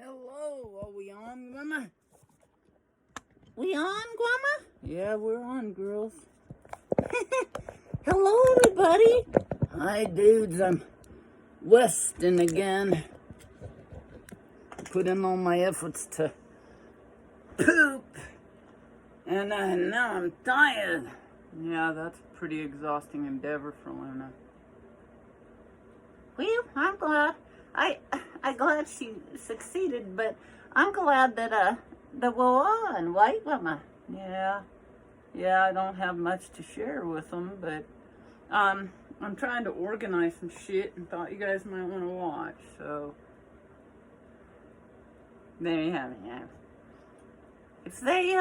Hello, are we on, Grandma? We on, Grandma? Yeah, we're on, girls. Hello, everybody. Hi, dudes. I'm Weston again. Put in all my efforts to poop, and now I'm tired. Yeah, that's a pretty exhausting endeavor for Luna. Well, I'm glad. I'm glad she succeeded, but I'm glad that we're on, right, Grandma? Yeah, I don't have much to share with them, but I'm trying to organize some shit and thought you guys might want to watch, so there you have it. Yeah. If they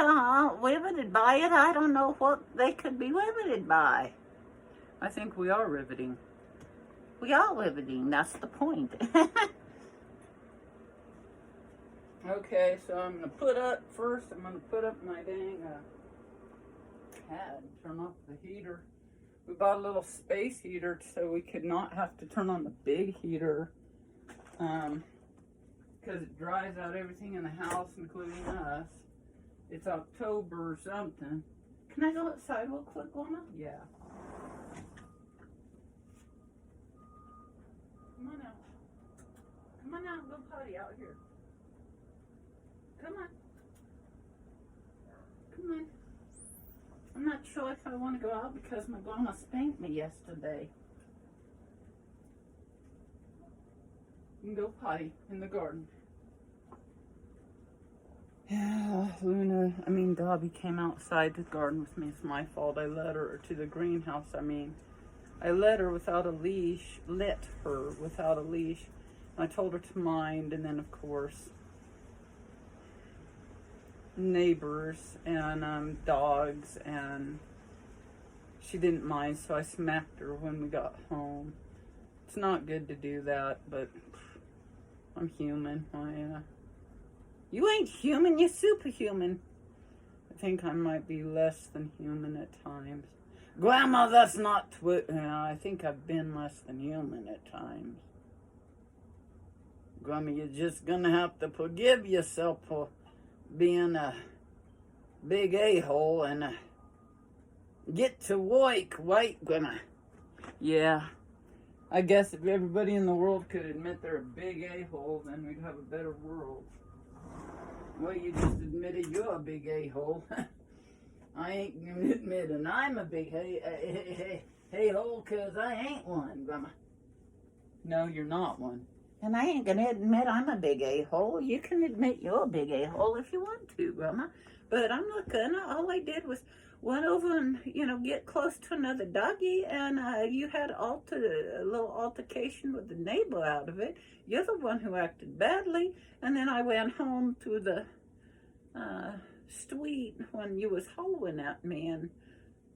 riveted by it, I don't know what they could be riveted by. I think we are riveting. We are riveting, that's the point. Okay, so I'm going to put up my dang pad, turn off the heater. We bought a little space heater so we could not have to turn on the big heater because it dries out everything in the house, including us. It's October or something. Can I go outside real quick, Lana? Yeah. Come on out. Come on out, go potty out here. Come on. Come on. I'm not sure if I want to go out because my grandma spanked me yesterday. You can go potty in the garden. Yeah, Dobby came outside the garden with me. It's my fault. I let her to the greenhouse. I let her without a leash. I told her to mind, and then of course, neighbors and dogs, and she didn't mind, so I smacked her when we got home. It's not good to do that, but I'm human. You ain't human, you're superhuman. I think I might be less than human at times. Grandma, that's not I think I've been less than human at times. Grandma, you're just gonna have to forgive yourself for being a big a-hole and get to work, right, Grandma? Yeah. I guess if everybody in the world could admit they're a big a-hole, then we'd have a better world. Well, you just admitted you're a big a-hole. I ain't admitting I'm a big a-hole because I ain't one, Grandma. No, you're not one. And I ain't gonna admit I'm a big a-hole. You can admit you're a big a-hole if you want to, Grandma. But I'm not gonna. All I did was went over and, get close to another doggy, and you had a little altercation with the neighbor out of it. You're the one who acted badly, and then I went home to the street when you was hollering at me and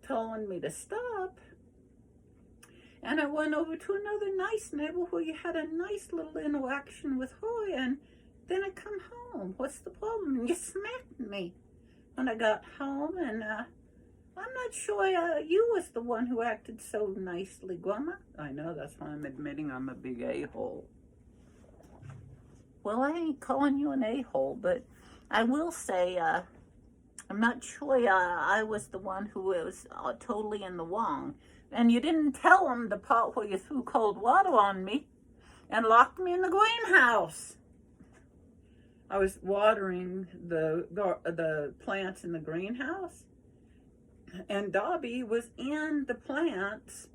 telling me to stop. And I went over to another nice neighbor where you had a nice little interaction with her, and then I come home. What's the problem? And you smacked me when I got home, and I'm not sure you was the one who acted so nicely, Grandma. I know, that's why I'm admitting I'm a big a-hole. Well, I ain't calling you an a-hole, but I will say I'm not sure I was the one who was totally in the wrong. And you didn't tell him the part where you threw cold water on me and locked me in the greenhouse. I was watering the plants in the greenhouse, and Dobby was in the plants,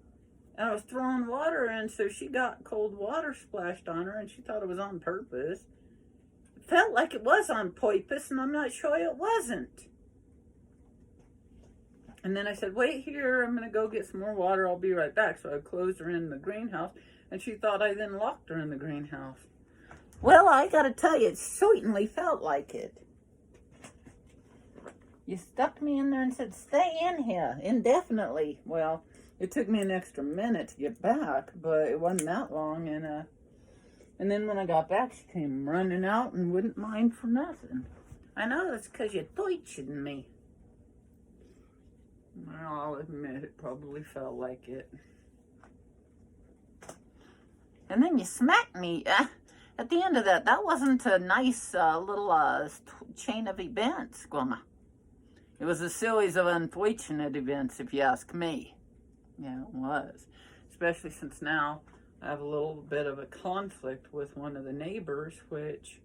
and I was throwing water in, so she got cold water splashed on her, and she thought it was on purpose. It felt like it was on purpose, and I'm not sure it wasn't. And then I said, wait here, I'm going to go get some more water. I'll be right back. So I closed her in the greenhouse, and she thought I then locked her in the greenhouse. Well, I got to tell you, it certainly felt like it. You stuck me in there and said, stay in here indefinitely. Well, it took me an extra minute to get back, but it wasn't that long. And then when I got back, she came running out and wouldn't mind for nothing. I know, it's because you're torturing me. Well, I'll admit it probably felt like it. And then you smacked me. at the end of that, that wasn't a nice little chain of events, Grandma. It was a series of unfortunate events, if you ask me. Yeah, it was. Especially since now I have a little bit of a conflict with one of the neighbors, which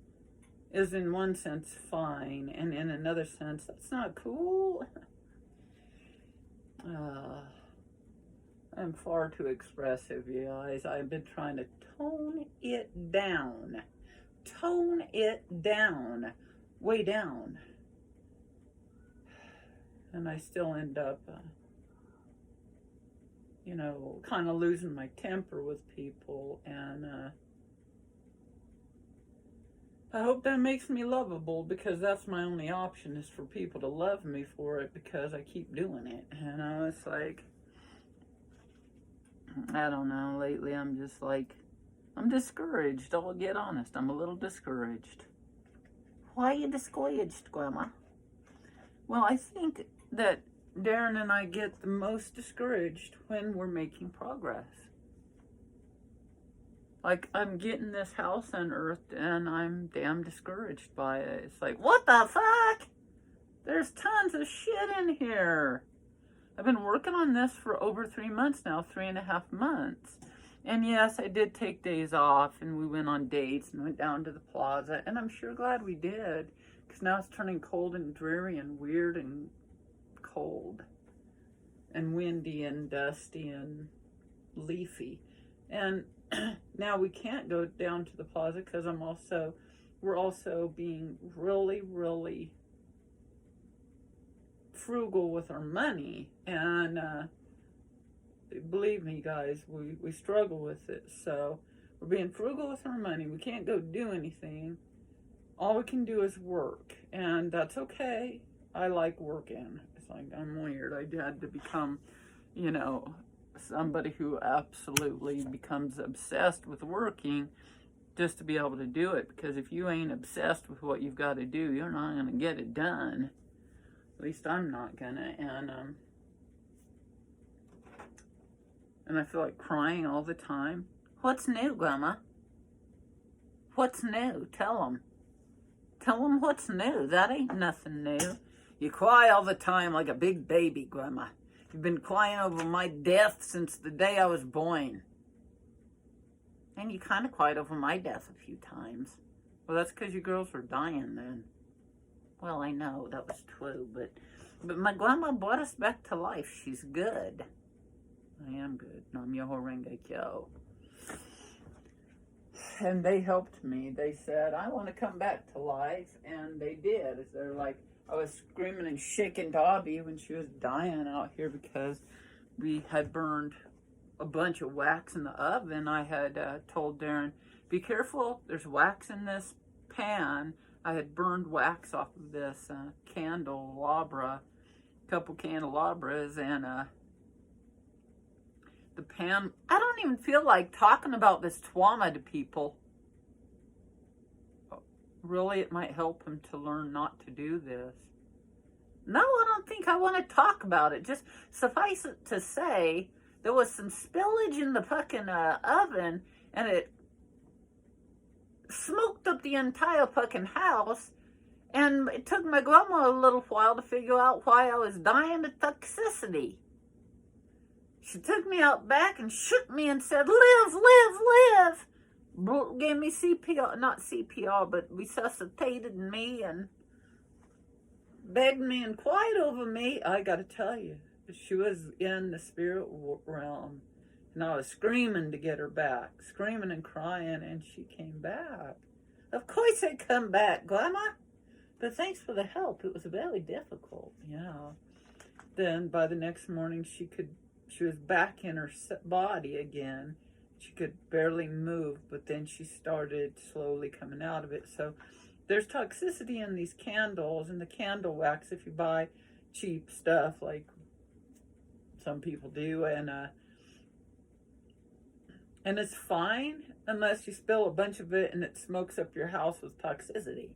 is in one sense fine, and in another sense, that's not cool. I'm far too expressive, you guys. I've been trying to tone it down. Tone it down. Way down. And I still end up, kind of losing my temper with people. And I hope that makes me lovable, because that's my only option, is for people to love me for it, because I keep doing it. It's like, I don't know, lately I'm just like, I'm discouraged. I'll get honest, I'm a little discouraged. Why are you discouraged, Grandma? Well, I think that Darren and I get the most discouraged when we're making progress. Like, I'm getting this house unearthed and I'm damn discouraged by it. It's like, what the fuck? There's tons of shit in here. I've been working on this for over 3 months now, 3.5 months. And yes, I did take days off, and we went on dates and went down to the plaza, and I'm sure glad we did, because now it's turning cold and dreary and weird and cold and windy and dusty and leafy. And now we can't go down to the plaza because we're also being really, really frugal with our money. And believe me, guys, we struggle with it. So we're being frugal with our money. We can't go do anything. All we can do is work, and that's okay. I like working. It's like, I'm weird. I had to become, somebody who absolutely becomes obsessed with working just to be able to do it. Because if you ain't obsessed with what you've got to do, you're not going to get it done. At least I'm not gonna. And I feel like crying all the time. What's new, Grandma? What's new? Tell them. Tell them what's new. That ain't nothing new. You cry all the time like a big baby, Grandma. You've been crying over my death since the day I was born. And you kind of cried over my death a few times. Well, that's because you girls were dying then. Well, I know that was true, but my grandma brought us back to life. She's good. I am good. Nam-myoho Renge Kyo. And they helped me. They said, I want to come back to life. And they did. They're like, I was screaming and shaking Dobby when she was dying out here because we had burned a bunch of wax in the oven. I had told Darren, be careful, there's wax in this pan. I had burned wax off of this candelabra, couple candelabras, and the pan. I don't even feel like talking about this trauma to people. Really, it might help him to learn not to do this. No, I don't think I want to talk about it. Just suffice it to say, there was some spillage in the fucking oven, and it smoked up the entire fucking house. And it took my grandma a little while to figure out why I was dying of toxicity. She took me out back and shook me and said, live, live, live. Gave me CPR, not CPR, but resuscitated me and begged me and cried over me. I gotta tell you, she was in the spirit realm. And I was screaming to get her back, screaming and crying, and she came back. Of course I come back, Grandma. But thanks for the help. It was very difficult, Then by the next morning, she was back in her body again. She could barely move, but then she started slowly coming out of it. So there's toxicity in these candles and the candle wax if you buy cheap stuff like some people do. And it's fine unless you spill a bunch of it and it smokes up your house with toxicity.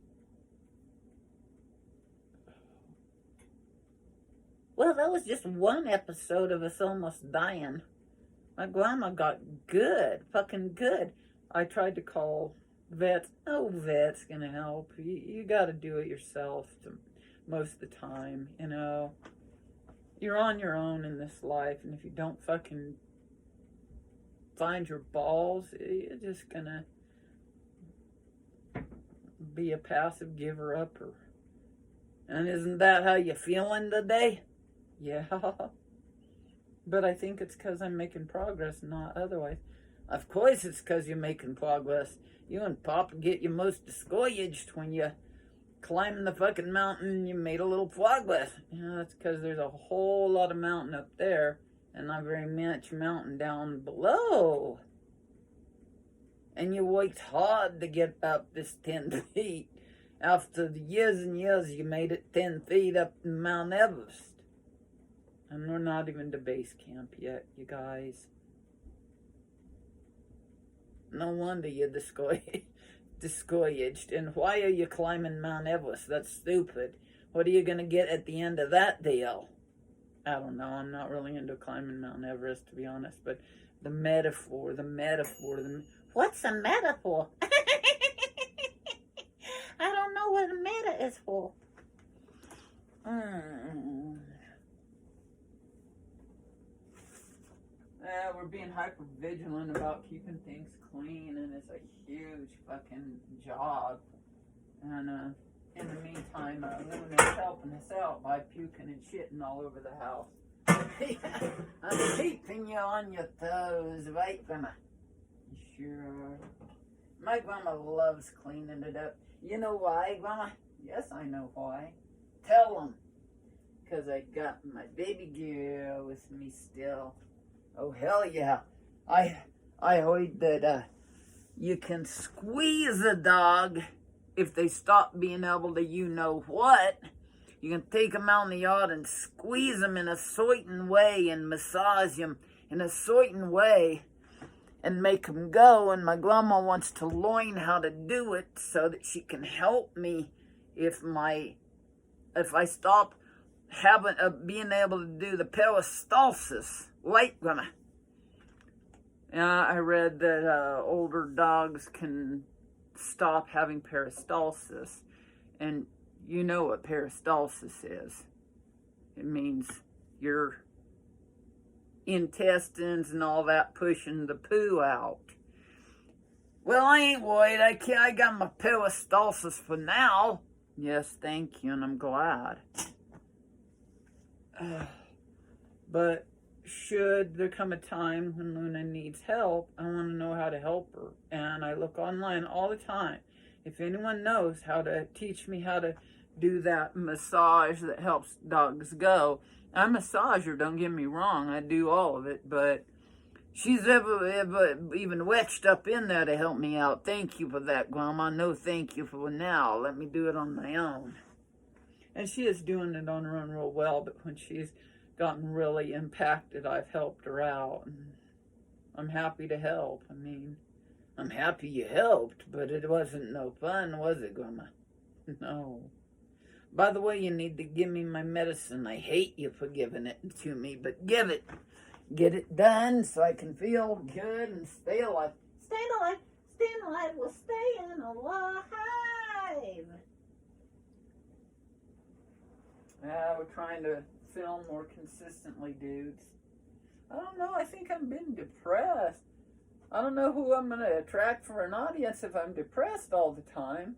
Well, that was just one episode of us almost dying. My grandma got good, fucking good. I tried to call No vet's gonna help. You gotta do it yourself most of the time, you know. You're on your own in this life, and if you don't fucking find your balls, you're just gonna be a passive giver-upper. And isn't that how you feeling today? Yeah. But I think it's because I'm making progress, not otherwise. Of course it's because you're making progress. You and Papa get you most discouraged when you climbing the fucking mountain. You made a little progress. You know, that's because there's a whole lot of mountain up there and not very much mountain down below. And you worked hard to get up this 10 feet. After the years and years, you made it 10 feet up Mount Everest. And we're not even to base camp yet, you guys. No wonder you're discouraged. And why are you climbing Mount Everest? That's stupid. What are you going to get at the end of that deal? I don't know. I'm not really into climbing Mount Everest, to be honest. But the metaphor. What's a metaphor? I don't know what a meta is for. We're being hyper vigilant about keeping things clean, and it's a huge fucking job. And in the meantime, Luna's helping us out by puking and shitting all over the house. I'm keeping you on your toes, right, Grandma? You sure are. My grandma loves cleaning it up. You know why, Grandma? Yes, I know why. Tell them. Because I got my baby girl with me still. Oh, hell yeah. I heard that you can squeeze a dog if they stop being able to you-know-what. You can take them out in the yard and squeeze them in a certain way and massage them in a certain way and make them go. And my grandma wants to learn how to do it so that she can help me if I stop being able to do the peristalsis. Right, Grandma? I read that older dogs can stop having peristalsis. And you know what peristalsis is. It means your intestines and all that pushing the poo out. Well, I ain't worried. I got my peristalsis for now. Yes, thank you, and I'm glad. But should there come a time when Luna needs help, I want to know how to help her. And I look online all the time. If anyone knows how to teach me how to do that massage that helps dogs go. I'm a massager, don't get me wrong. I do all of it. But she's ever even wedged up in there to help me out. Thank you for that, Grandma. No thank you for now. Let me do it on my own. And she is doing it on her own real well. But when she's gotten really impacted, I've helped her out. And I'm happy to help. I mean, I'm happy you helped, but it wasn't no fun, was it, Grandma? No. By the way, you need to give me my medicine. I hate you for giving it to me, but give it. Get it done so I can feel good and stay alive. Staying alive. Staying alive. We're staying alive. We're trying to film more consistently, dudes. I don't know. I think I'm being depressed. I don't know who I'm going to attract for an audience if I'm depressed all the time.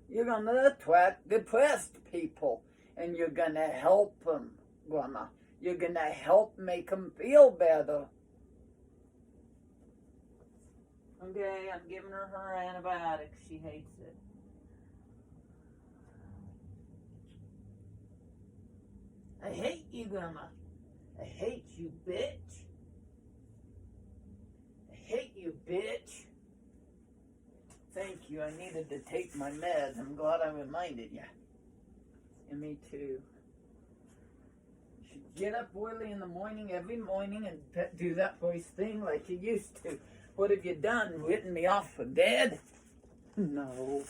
You're going to attract depressed people, and you're going to help them, Grandma. You're going to help make them feel better. Okay, I'm giving her antibiotics. She hates it. I hate you, Grandma. I hate you, bitch. I hate you, bitch. Thank you. I needed to take my meds. I'm glad I reminded you. And me too. You should get up early in the morning, every morning, and do that voice thing like you used to. What have you done? Written me off for dead? No.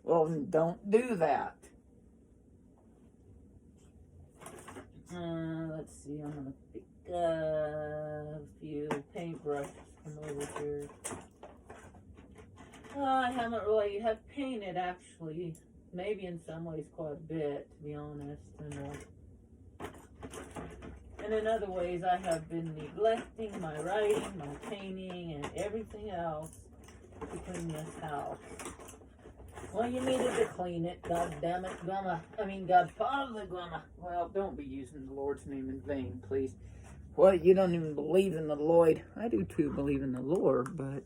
Well, don't do that. Let's see. I'm going to pick a few paintbrushes. Come over here. I haven't really have painted actually. Maybe in some ways quite a bit, to be honest. And in other ways, I have been neglecting my writing, my painting, and everything else to clean this house. Well, you needed to clean it. God damn it, Grandma. God Father, Grandma. Well, don't be using the Lord's name in vain, please. What, you don't even believe in the Lord? I do too believe in the Lord, but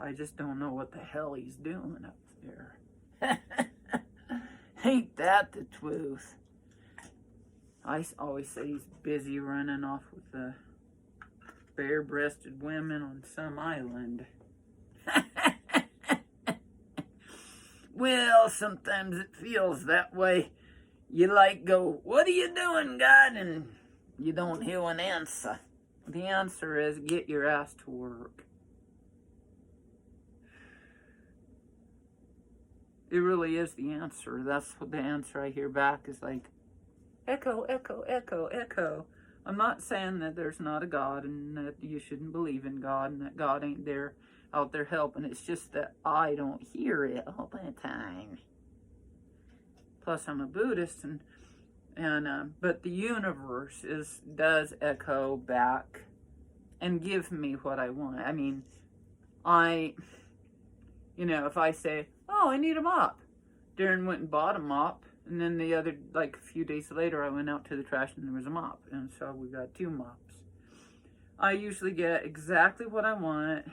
I just don't know what the hell he's doing up there. Ain't that the truth? I always say he's busy running off with the bare-breasted women on some island. Well, sometimes it feels that way. You go, what are you doing, God? And you don't hear an answer. The answer is get your ass to work. It really is the answer. That's what the answer I hear back is echo, echo, echo, echo. I'm not saying that there's not a God and that you shouldn't believe in God and that God ain't out there helping. It's just that I don't hear it all the time. Plus, I'm a Buddhist, but the universe does echo back and give me what I want. If I say, oh, I need a mop, Darren went and bought a mop, and then a few days later, I went out to the trash and there was a mop, and so we got 2 mops. I usually get exactly what I want.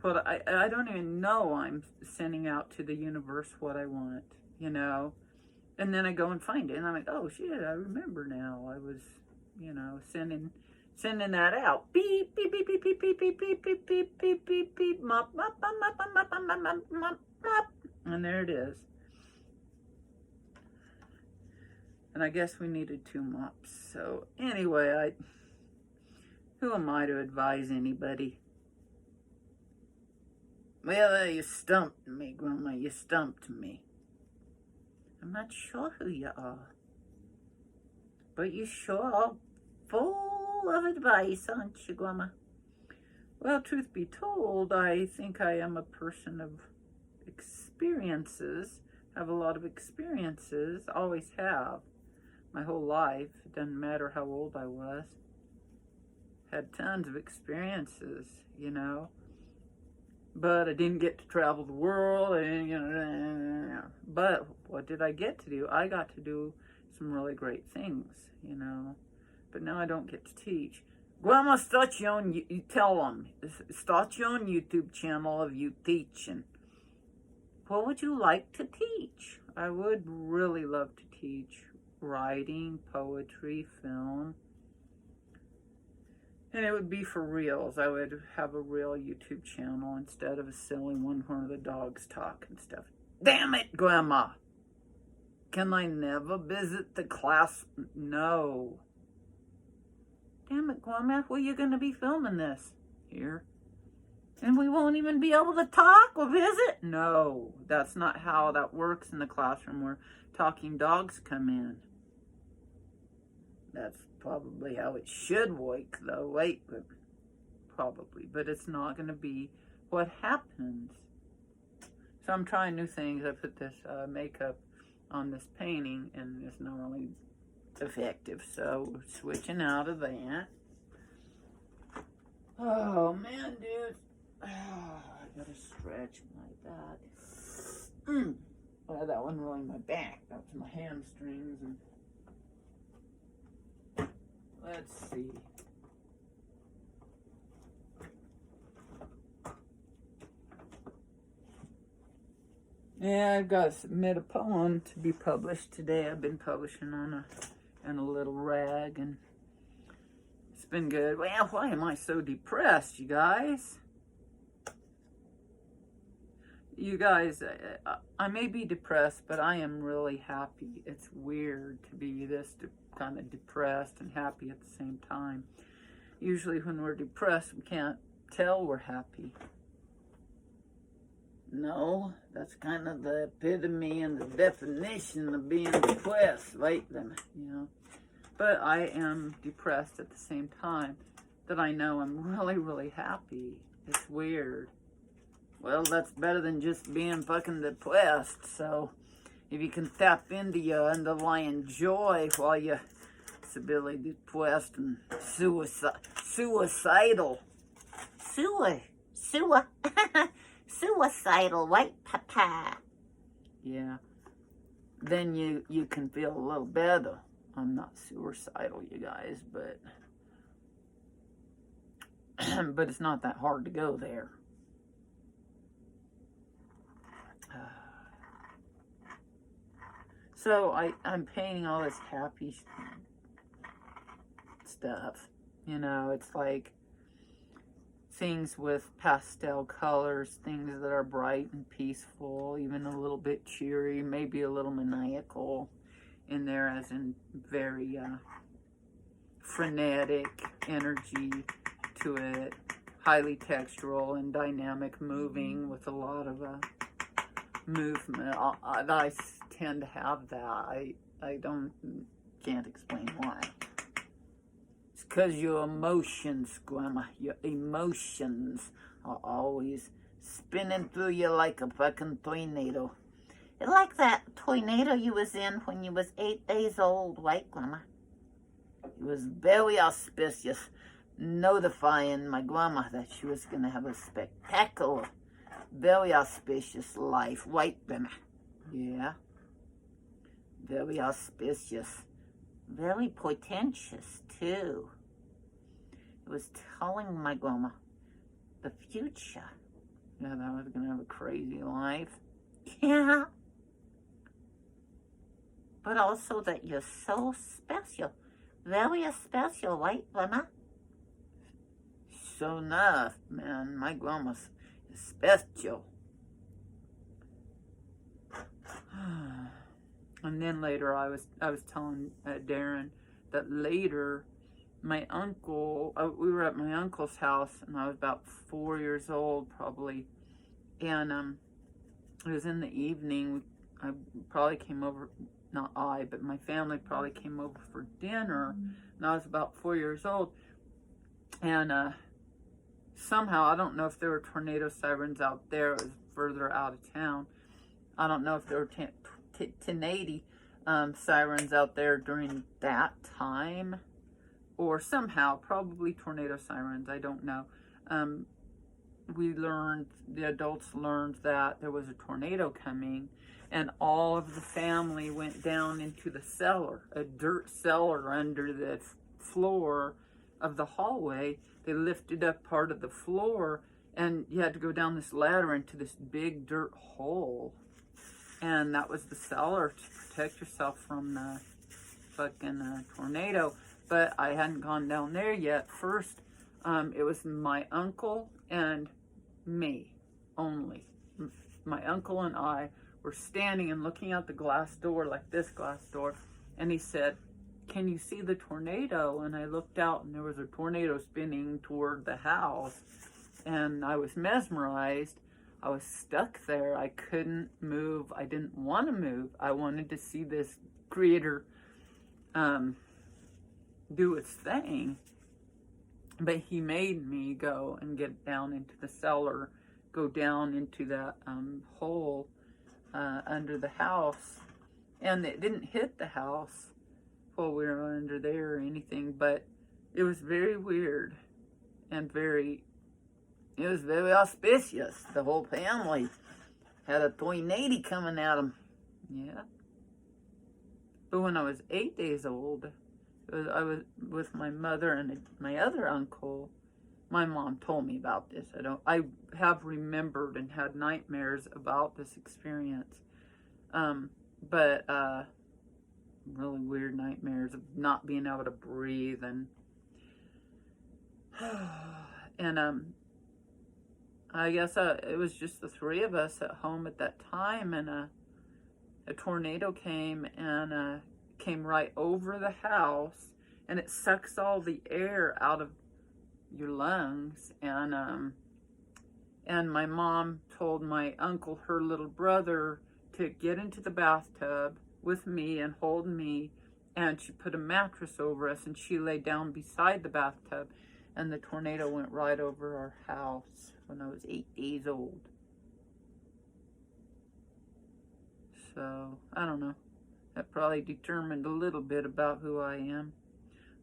I don't even know I'm sending out to the universe what I want, and then I go and find it, and I'm like, oh shit, I remember now. I was, sending that out. Beep, beep, beep, beep, beep, beep, beep, beep, beep, beep, beep, beep, beep, mop, mop, mop, mop, mop, mop, mop, mop, mop, mop, and there it is. And I guess we needed 2 mops. So anyway, who am I to advise anybody? Well, you stumped me, Grandma. You stumped me. I'm not sure who you are. But you sure are full of advice, aren't you, Grandma? Well, truth be told, I think I am a person of experiences. Have a lot of experiences. Always have. My whole life. It doesn't matter how old I was. Had tons of experiences, But I didn't get to travel the world. But what did I get to do? I got to do some really great things, But now I don't get to teach. Grandma, start your own, tell them, start your own YouTube channel of you teaching. What would you like to teach? I would really love to teach writing, poetry, film. And it would be for reals. I would have a real YouTube channel instead of a silly one where the dogs talk and stuff. Damn it, Grandma! Can I never visit the class? No. Damn it, Grandma, where are you going to be filming this? Here. And we won't even be able to talk or visit? No, that's not how that works in the classroom where talking dogs come in. That's probably how it should work, though. Probably. But it's not going to be what happens. So I'm trying new things. I put this makeup on this painting, and it's not really effective. So we're switching out of that. Oh, man, dude. Oh, I gotta stretch my back. Well, that wasn't really my back. That was my hamstrings. And let's see. Yeah, I've got to submit a poem to be published today. I've been publishing on a little rag, and it's been good. Well, why am I so depressed, you guys? You guys, I may be depressed, but I am really happy. It's weird to be this kind of depressed and happy at the same time. Usually when we're depressed, we can't tell we're happy. No, that's kind of the epitome and the definition of being depressed lately, But I am depressed at the same time that I know I'm really, really happy. It's weird. well, that's better than just being fucking depressed. So, if you can tap into your underlying joy while you're severely depressed and suicidal. Suicidal, right, Papa? Yeah. Then you can feel a little better. I'm not suicidal, you guys, but but it's not that hard to go there. So I'm painting all this happy stuff. You know, it's like things with pastel colors, things that are bright and peaceful, even a little bit cheery, maybe a little maniacal in there, as in very frenetic energy to it, highly textural and dynamic, moving with a lot of movement. I tend to have that. I can't explain why. It's because your emotions, Grandma, your emotions are always spinning through you like a fucking tornado. Like that tornado you was in when you was 8 days old, right, Grandma? It was very auspicious, notifying my grandma that she was going to have a spectacular, very auspicious life, right, Grandma? Yeah. Very auspicious. Very portentous, too. It was telling my grandma the future. Yeah, that was going to have a crazy life. Yeah. But also that you're so special. Very special, right, Grandma? So enough, man. My grandma's special. And then later, I was telling Darren that later, my uncle, we were at my uncle's house, and I was about 4 years old, probably, and it was in the evening. I probably came over, not I, but my family probably came over for dinner, and I was about 4 years old, and somehow, I don't know if there were tornado sirens out there. It was further out of town. I don't know if there were 1080 sirens out there during that time, or somehow, probably tornado sirens, I don't know. The adults learned that there was a tornado coming, and all of the family went down into the cellar, a dirt cellar under the floor of the hallway. They lifted up part of the floor, and you had to go down this ladder into this big dirt hole. And that was the cellar to protect yourself from the fucking tornado. But I hadn't gone down there yet. First, it was my uncle and me only. My uncle and I were standing and looking out the glass door, like this glass door. And he said, "Can you see the tornado?" And I looked out, and there was a tornado spinning toward the house. And I was mesmerized. I was stuck there. I couldn't move. I didn't want to move. I wanted to see this creator do its thing. But he made me go and get down into the cellar, go down into that hole under the house. And it didn't hit the house while we were under there or anything, but it was very weird and it was very auspicious. The whole family had a tornado coming at them. Yeah. But when I was 8 days old, I was with my mother and my other uncle. My mom told me about this. I have remembered and had nightmares about this experience. But really weird nightmares of not being able to breathe and I guess it was just the three of us at home at that time, and a tornado came and came right over the house, and it sucks all the air out of your lungs. And my mom told my uncle, her little brother, to get into the bathtub with me and hold me, and she put a mattress over us, and she lay down beside the bathtub, and the tornado went right over our house when I was 8 days old. So, I don't know. That probably determined a little bit about who I am.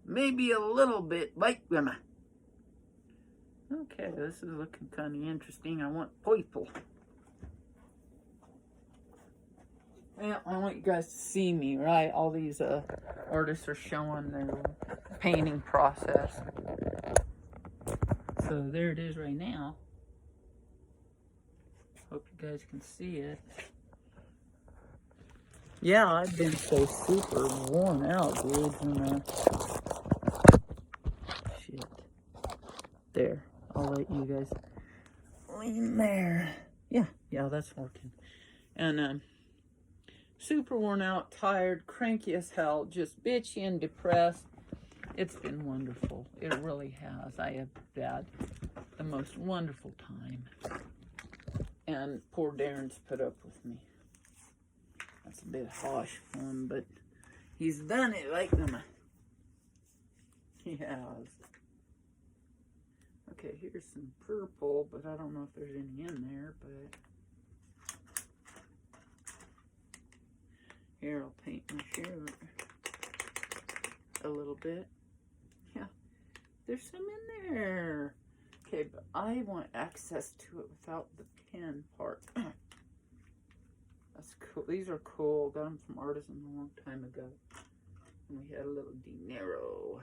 Maybe a little bit like women. Okay, this is looking kind of interesting. I want purple. Well, I want you guys to see me, right? All these artists are showing their painting process. So there it is right now. Hope you guys can see it. Yeah, I've been so super worn out, dude. And, shit. There. I'll let you guys lean there. Yeah, that's working. And, super worn out, tired, cranky as hell, just bitchy and depressed. It's been wonderful. It really has. I have had the most wonderful time. And poor Darren's put up with me. That's a bit harsh for him, but he's done it like them. He has. Okay, here's some purple, but I don't know if there's any in there, but here, I'll paint my shirt a little bit. Yeah, there's some in there. Okay, but I want access to it without the pen part. That's cool. These are cool. Got them from Artisan a long time ago. And we had a little dinero.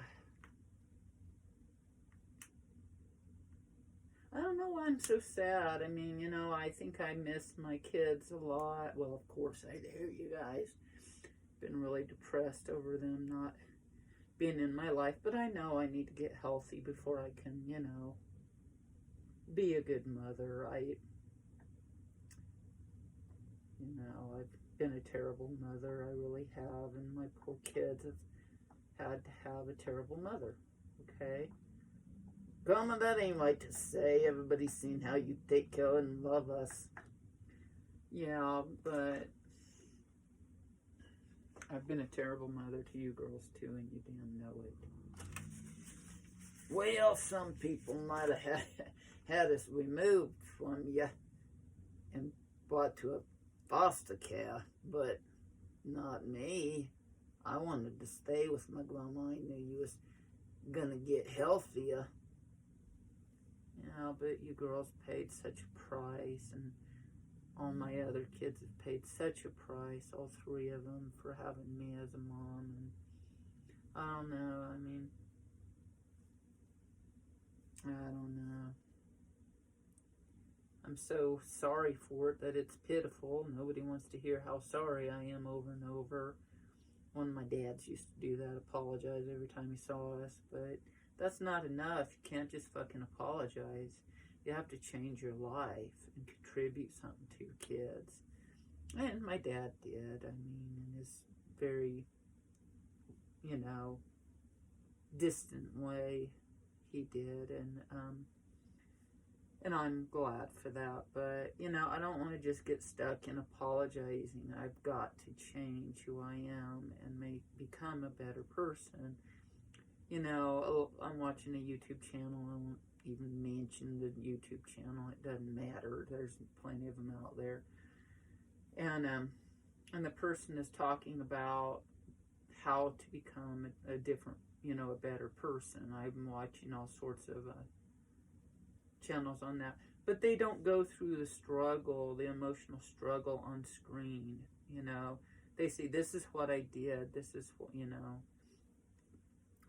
I don't know why I'm so sad. I mean, you know, I think I miss my kids a lot. Well, of course I do, you guys. Been really depressed over them not being in my life. But I know I need to get healthy before I can, you know, be a good mother. You know, I've been a terrible mother. I really have. And my poor kids have had to have a terrible mother. Okay? Grandma, that ain't right to say. Everybody's seen how you take care and love us. Yeah, but I've been a terrible mother to you girls too, and you damn know it. Well, some people might have had us removed from you and brought to a foster care, but not me. I wanted to stay with my grandma. I knew you was gonna get healthier. Yeah, but you girls paid such a price, and all my other kids have paid such a price, all three of them, for having me as a mom. And I don't know, I mean, I don't know. I'm so sorry for it that it's pitiful. Nobody wants to hear how sorry I am over and over. One of my dads used to do that, apologize every time he saw us, but that's not enough. You can't just fucking apologize. You have to change your life and contribute something to your kids. And my dad did. I mean, in his very, you know, distant way, he did. And I'm glad for that. But, you know, I don't want to just get stuck in apologizing. I've got to change who I am and become a better person. You know, I'm watching a YouTube channel. I won't even mention the YouTube channel. It doesn't matter. There's plenty of them out there. And the person is talking about how to become a different, you know, a better person. I'm watching all sorts of channels on that. But they don't go through the struggle, the emotional struggle on screen, you know. They say, this is what I did. This is what, you know.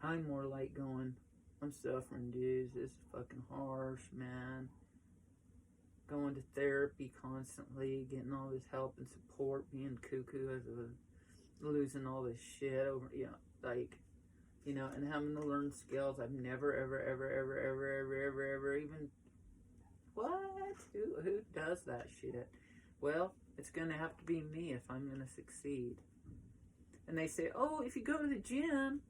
I'm more like going, I'm suffering, dudes. This is fucking harsh, man. Going to therapy constantly, getting all this help and support, being cuckoo as a losing all this shit over, you know, like, you know, and having to learn skills I've never, ever even, what? Who does that shit? Well, it's gonna have to be me if I'm gonna succeed. And they say, oh, if you go to the gym,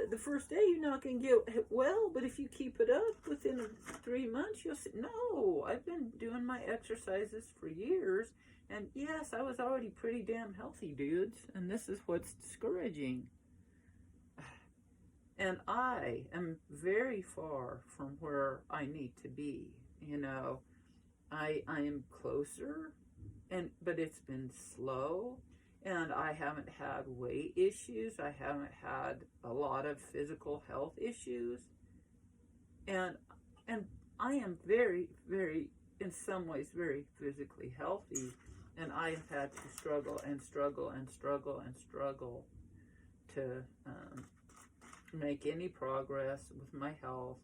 the first day you're not going to get well, but if you keep it up within 3 months, you'll see. No, I've been doing my exercises for years, and yes, I was already pretty damn healthy, dudes, and this is what's discouraging. And I am very far from where I need to be, you know. I am closer but it's been slow, and I haven't had weight issues. I haven't had a lot of physical health issues, and I am very, very, in some ways, very physically healthy, and I have had to struggle and struggle and struggle and struggle to make any progress with my health,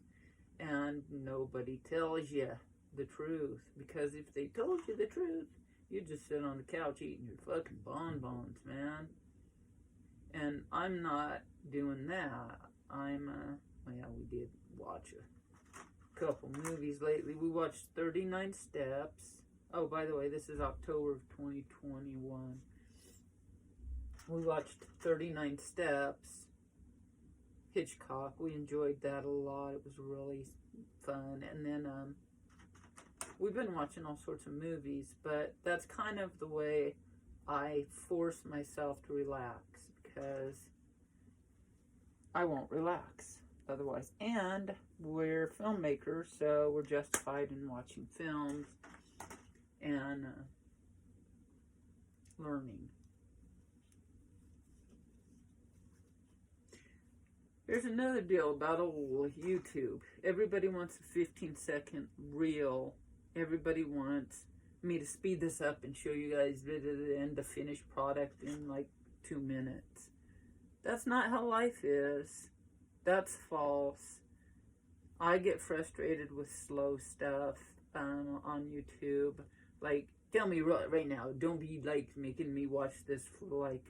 and nobody tells you the truth, because if they told you the truth, you'd just sit on the couch eating your fucking bonbons, man. And I'm not doing that. Well, we did watch a couple movies lately. We watched 39 Steps. Oh, by the way, this is October of 2021. We watched 39 Steps. Hitchcock. We enjoyed that a lot. It was really fun. And then we've been watching all sorts of movies, but that's kind of the way I force myself to relax, because I won't relax otherwise. And we're filmmakers, so we're justified in watching films and learning. There's another deal about old YouTube. Everybody wants a 15-second reel. Everybody wants me to speed this up and show you guys the finished product in like 2 minutes. That's not how life is. That's false. I get frustrated with slow stuff on YouTube. Like, tell me right now, don't be like making me watch this for like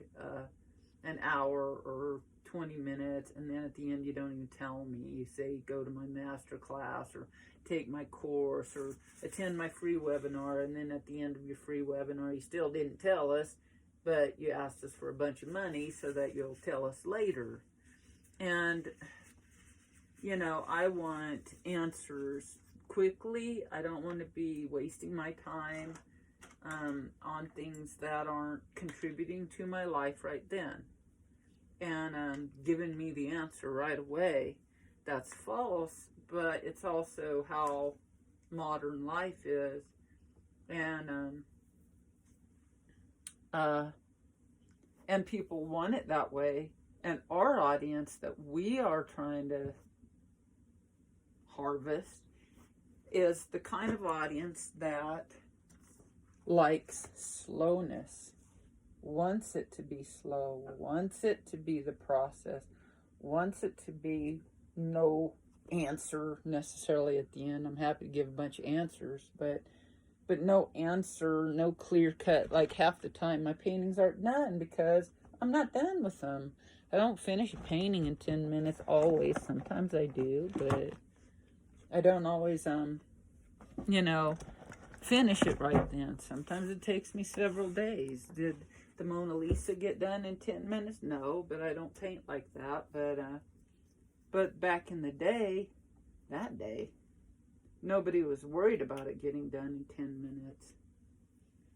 an hour or 20 minutes, and then at the end you don't even tell me. You say go to my master class or take my course or attend my free webinar, and then at the end of your free webinar you still didn't tell us, but you asked us for a bunch of money so that you'll tell us later. And you know, I want answers quickly. I don't want to be wasting my time on things that aren't contributing to my life right then, and giving me the answer right away. That's false, but it's also how modern life is. And people want it that way. And our audience that we are trying to harvest is the kind of audience that likes slowness, wants it to be slow, wants it to be the process, wants it to be no answer necessarily at the end. I'm happy to give a bunch of answers, but no answer, no clear cut. Like half the time my paintings aren't done because I'm not done with them. I don't finish a painting in 10 minutes always. Sometimes I do, but I don't always finish it right then. Sometimes it takes me several days. Did the Mona Lisa get done in 10 minutes? No, but I don't paint like that. But back in the day, that day, nobody was worried about it getting done in 10 minutes.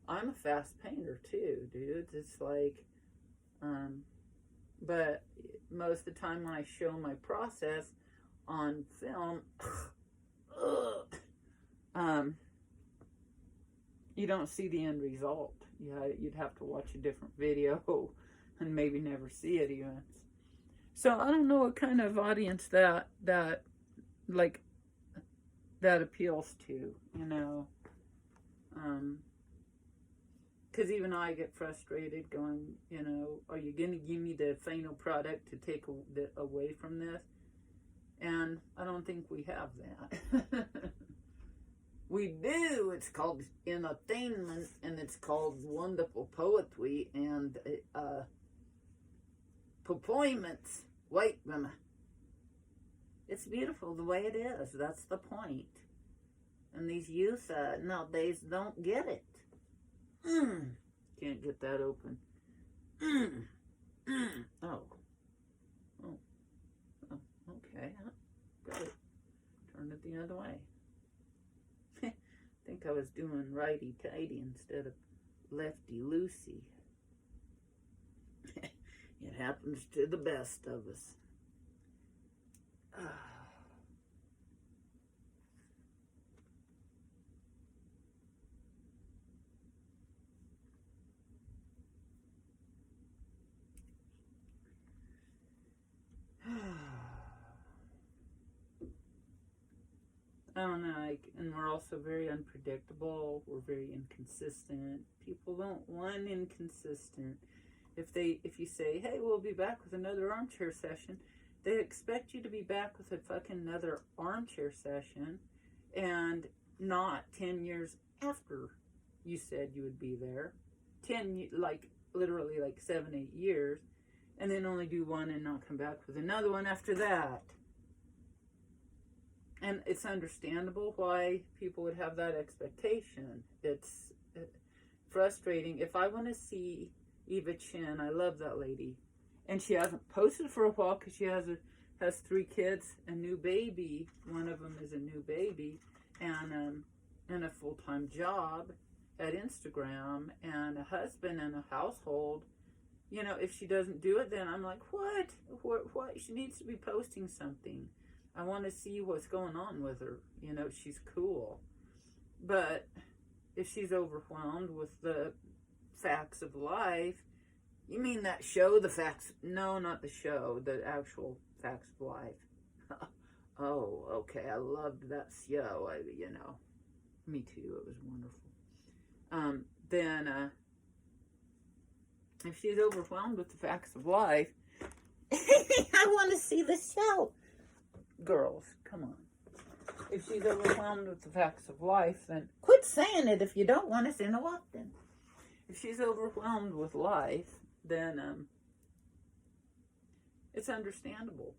I'm a fast painter too, dude. It's like, but most of the time when I show my process on film, you don't see the end result. You'd have to watch a different video and maybe never see it even. So I don't know what kind of audience that appeals to, you know. Because even I get frustrated going, you know, are you going to give me the final product to take away from this? And I don't think we have that. We do. It's called entertainment, and it's called wonderful poetry and performance. Wait, Mama. It's beautiful the way it is. That's the point. And these youth nowadays don't get it. Can't get that open. Oh, okay. Got it. Turn it the other way. I think I was doing righty-tighty instead of lefty-loosey. It happens to the best of us. I don't know, like, and we're also very unpredictable. We're very inconsistent. People don't want inconsistent. If you say, hey, we'll be back with another armchair session, they expect you to be back with a fucking another armchair session, and not 10 years after you said you would be there. Literally like 7, 8 years, and then only do one and not come back with another one after that. And it's understandable why people would have that expectation. It's frustrating. If I want to see Eva Chen, I love that lady, and she hasn't posted for a while because she has 3 kids, a new baby. One of them is a new baby, and a full-time job at Instagram, and a husband and a household. You know, if she doesn't do it, then I'm like, what? She needs to be posting something. I want to see what's going on with her. You know, she's cool. But if she's overwhelmed with the facts of life, you mean that show, The Facts? No, not the show, the actual facts of life. Oh, okay, I loved that show. Me too, it was wonderful. If she's overwhelmed with the facts of life, I want to see the show. Girls, come on. If she's overwhelmed with the facts of life, then quit saying it if you don't want us interrupting. If she's overwhelmed with life, then it's understandable.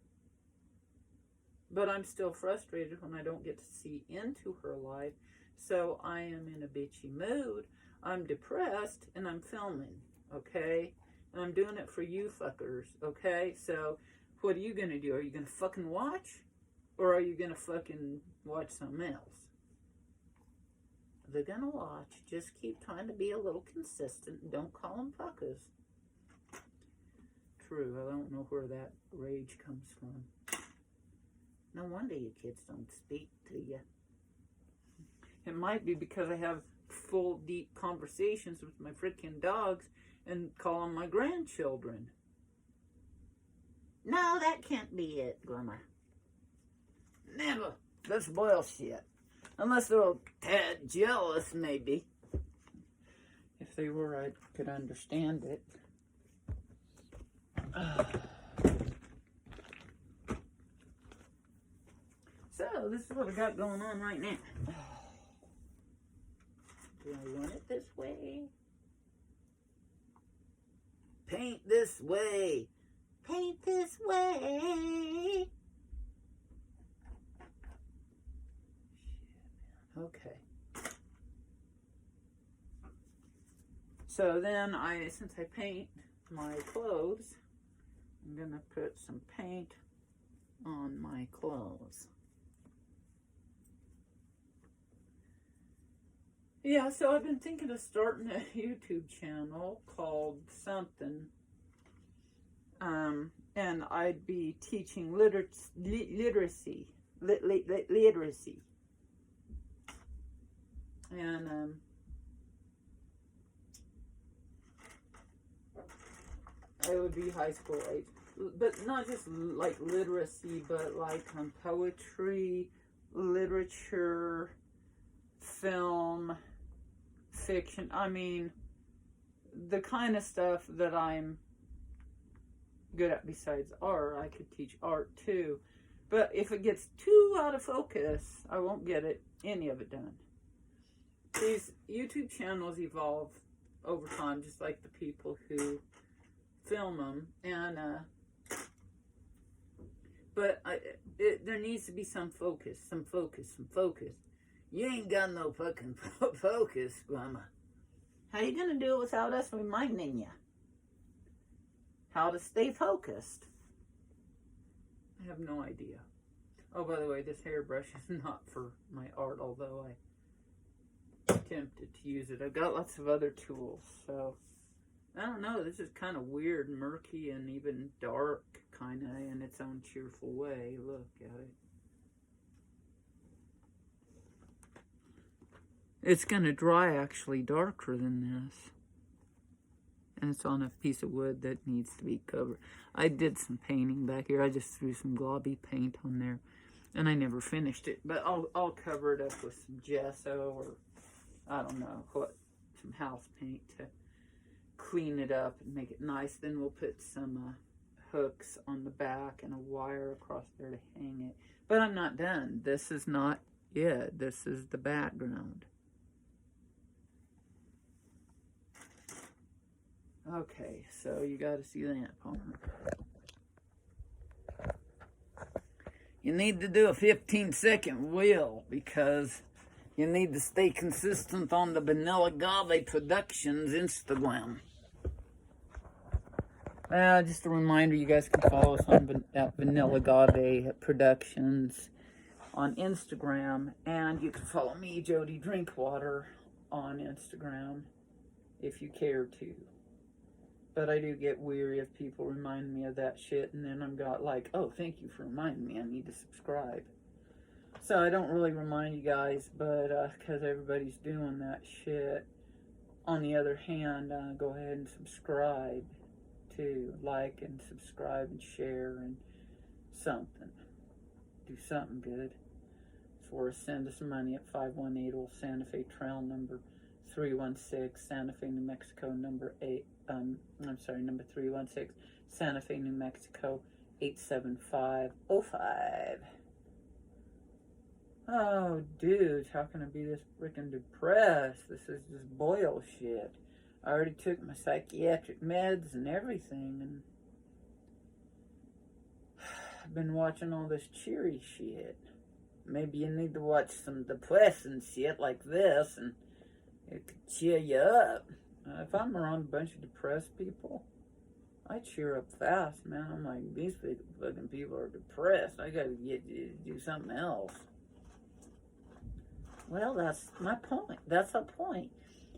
But I'm still frustrated when I don't get to see into her life. So I am in a bitchy mood. I'm depressed and I'm filming, okay? And I'm doing it for you fuckers, okay? So what are you going to do? Are you going to fucking watch? Or are you going to fucking watch something else? They're going to watch. Just keep trying to be a little consistent and don't call them fuckers. True, I don't know where that rage comes from. No wonder you kids don't speak to you. It might be because I have full, deep conversations with my freaking dogs and call them my grandchildren. No, that can't be it, Glimmer. Never. That's bullshit. Unless they're a tad jealous, maybe. If they were, I could understand it. So, this is what I got going on right now. Do I want it this way? Paint this way. Paint this way. Okay. So then since I paint my clothes, I'm gonna put some paint on my clothes. Yeah, so I've been thinking of starting a YouTube channel called something. And I'd be teaching literacy. And I would be high school age. But not just like literacy, but like poetry, literature, film, fiction. I mean, the kind of stuff that I'm good at besides art. I could teach art too. But if it gets too out of focus, I won't get any of it done. These YouTube channels evolve over time, just like the people who film them. And but there needs to be some focus. You ain't got no fucking focus, Mama. How you gonna do it without us reminding you how to stay focused? I have no idea. Oh, by the way, this hairbrush is not for my art, although I attempted to use it. I've got lots of other tools, so I don't know. This is kind of weird, murky, and even dark, kind of, in its own cheerful way. Look at it. It's going to dry actually darker than this. And it's on a piece of wood that needs to be covered. I did some painting back here. I just threw some globby paint on there. And I never finished it, but I'll cover it up with some gesso or I don't know what, some house paint to clean it up and make it nice. Then we'll put some hooks on the back and a wire across there to hang it. But I'm not done. This is not it. This is the background. Okay, so you got to see that part. You need to do a 15-second wheel because you need to stay consistent on the Vanilla Agave Productions Instagram. Just a reminder, you guys can follow us on at Vanilla Agave Productions on Instagram, and you can follow me, Jody Drinkwater, on Instagram if you care to. But I do get weary of people reminding me of that shit, and then I'm got like, oh, thank you for reminding me, I need to subscribe. So I don't really remind you guys, but because everybody's doing that shit. On the other hand, go ahead and subscribe too. Like and subscribe and share and something. Do something good. For send us money at 518 Old Santa Fe Trail number 316, Santa Fe, New Mexico, number 316, Santa Fe, New Mexico, 87505. Oh, dude, how can I be this freaking depressed? This is just boil shit. I already took my psychiatric meds and everything, and I've been watching all this cheery shit. Maybe you need to watch some depressing shit like this, and it could cheer you up. If I'm around a bunch of depressed people, I cheer up fast, man. I'm like, these fucking people are depressed. I gotta do something else. Well, that's my point. That's the point.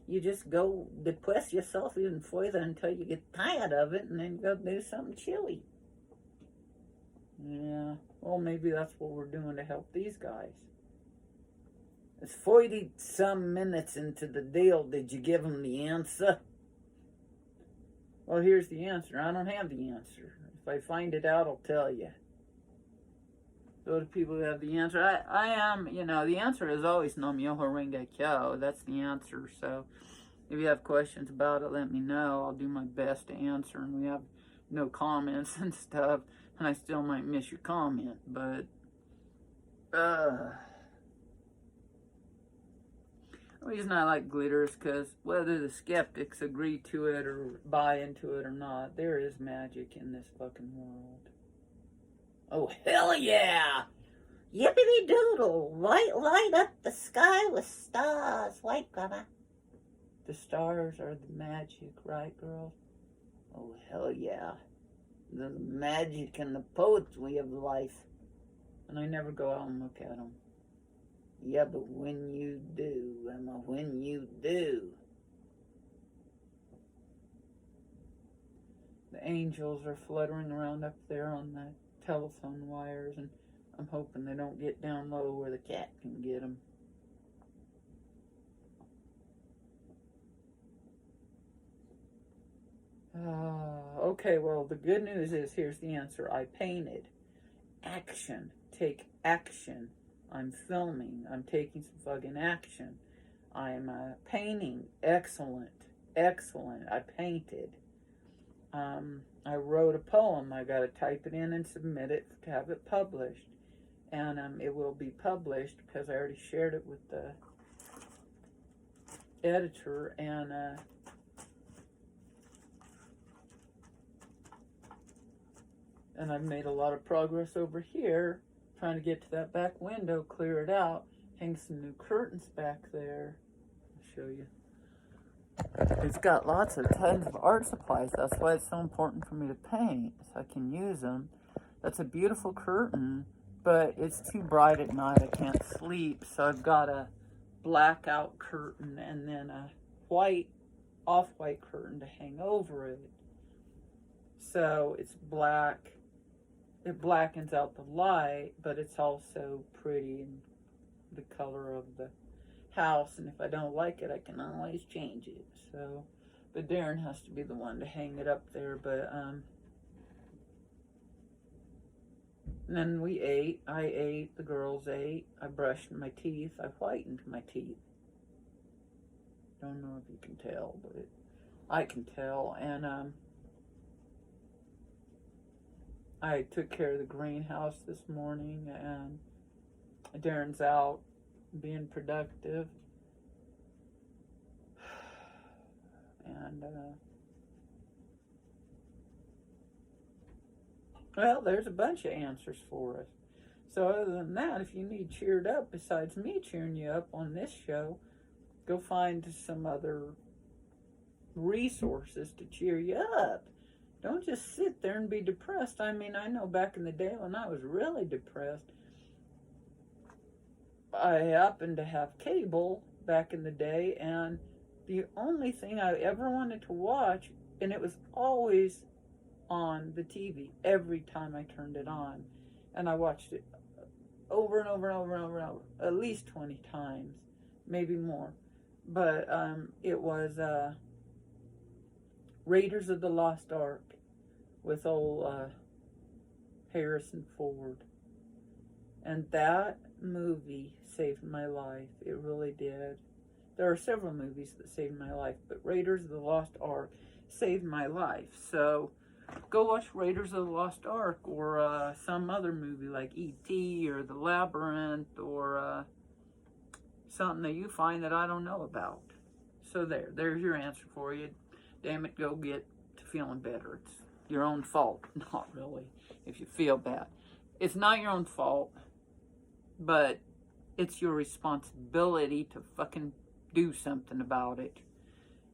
You just go depress yourself even further until you get tired of it, and then you go do something chilly. Yeah, well, maybe that's what we're doing to help these guys. It's 40-some minutes into the deal. Did you give them the answer? Well, here's the answer. I don't have the answer. If I find it out, I'll tell you. Those people who have the answer. I am, the answer is always Nam Myoho Renge Kyo. That's the answer. So if you have questions about it, let me know. I'll do my best to answer. And we have no comments and stuff. And I still might miss your comment. But, the reason I like glitter is because whether the skeptics agree to it or buy into it or not, there is magic in this fucking world. Oh, hell yeah! Yippity doodle! Light up the sky with stars, white grandma. The stars are the magic, right, girls? Oh, hell yeah. The magic and the poetry of life. And I never go out and look at them. Yeah, but when you do, Emma, when you do. The angels are fluttering around up there on the telephone wires, and I'm hoping they don't get down low where the cat can get them. Okay, well, the good news is, here's the answer. I painted. Action. Take action. I'm filming. I'm taking some fucking action. I'm painting. Excellent. Excellent. I painted. I wrote a poem. I got to type it in and submit it to have it published. And it will be published because I already shared it with the editor. And I've made a lot of progress over here, trying to get to that back window, clear it out, hang some new curtains back there. I'll show you. It's got tons of art supplies. That's why it's so important for me to paint, so I can use them. That's a beautiful curtain, but it's too bright at night. I can't sleep, so I've got a blackout curtain and then a off-white curtain to hang over it. So it's black. It blackens out the light, but it's also pretty in the color of the house, and if I don't like it, I can always change it. So, but Darren has to be the one to hang it up there. But And then we ate. I ate. The girls ate. I brushed my teeth. I whitened my teeth. Don't know if you can tell, but I can tell. And I took care of the greenhouse this morning, and Darren's out being productive. And well, there's a bunch of answers for us. So other than that, if you need cheered up, besides me cheering you up on this show, go find some other resources to cheer you up. Don't just sit there and be depressed. I mean, I know back in the day when I was really depressed, I happened to have cable back in the day, and the only thing I ever wanted to watch, and it was always on the TV every time I turned it on, and I watched it over and over and over and over and over, at least 20 times, maybe more. But it was Raiders of the Lost Ark with old Harrison Ford. And that movie saved my life. It really did. There are several movies that saved my life, but Raiders of the Lost Ark saved my life. So go watch Raiders of the Lost Ark, or some other movie like E.T. or The Labyrinth, or something that you find that I don't know about. So there's your answer for you. Damn it, go get to feeling better. It's your own fault. Not really, if you feel bad. It's not your own fault, but it's your responsibility to fucking do something about it.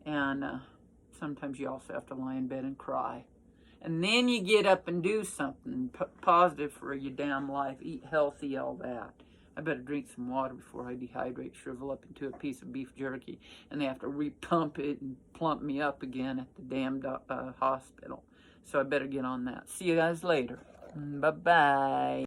And sometimes you also have to lie in bed and cry. And then you get up and do something positive for your damn life. Eat healthy, all that. I better drink some water before I dehydrate, shrivel up into a piece of beef jerky, and they have to repump it and plump me up again at the damn hospital. So I better get on that. See you guys later. Bye-bye.